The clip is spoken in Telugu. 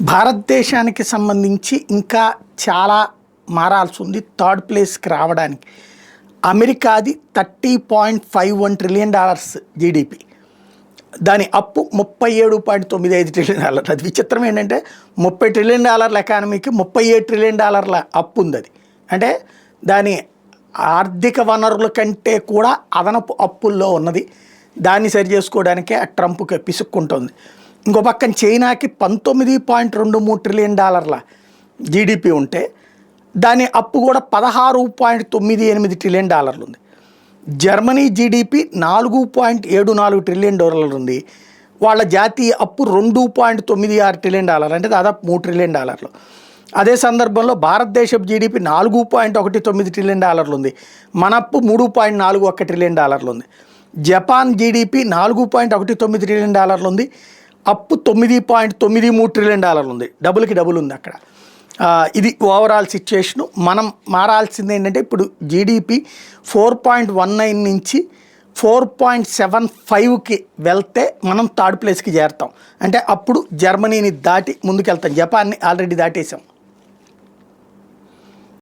భారతదేశానికి సంబంధించి ఇంకా చాలా మారాల్సి ఉంది థర్డ్ ప్లేస్కి రావడానికి. అమెరికాది $30.51 ట్రిలియన్ జీడిపి, దాని అప్పు $37.95 ట్రిలియన్. అది విచిత్రం ఏంటంటే $30 ట్రిలియన్ ఎకానమీకి $37 ట్రిలియన్ అప్పు ఉంది. అది అంటే దాని ఆర్థిక వనరుల కంటే కూడా అదనపు అప్పుల్లో ఉన్నది. దాన్ని సరి చేసుకోవడానికే ట్రంప్కి పిసుక్కుంటుంది. ఇంకో పక్కన చైనాకి $19.23 ట్రిలియన్ జీడిపి ఉంటే దాని అప్పు కూడా $16.98 ట్రిలియన్ ఉంది. జర్మనీ జీడిపి $4.74 ట్రిలియన్ ఉంది. వాళ్ళ జాతీయ అప్పు $2.96 ట్రిలియన్, అంటే దాదాపు $3 ట్రిలియన్. అదే సందర్భంలో భారతదేశపు జీడిపి $4.19 ట్రిలియన్ ఉంది. మన అప్పు $3.41 ట్రిలియన్ ఉంది. జపాన్ జీడిపి $4.19 ట్రిలియన్ ఉంది. అప్పు $9.93 ట్రిలియన్ ఉంది. డబుల్కి డబుల్ ఉంది అక్కడ. ఇది ఓవరాల్ సిచ్యుయేషను. మనం మారాల్సింది ఏంటంటే ఇప్పుడు జీడిపి 4.19 నుంచి 4.75కి వెళ్తే మనం థర్డ్ ప్లేస్కి చేరుతాం. అంటే అప్పుడు జర్మనీని దాటి ముందుకెళ్తాం. జపాన్ని ఆల్రెడీ దాటేసాం.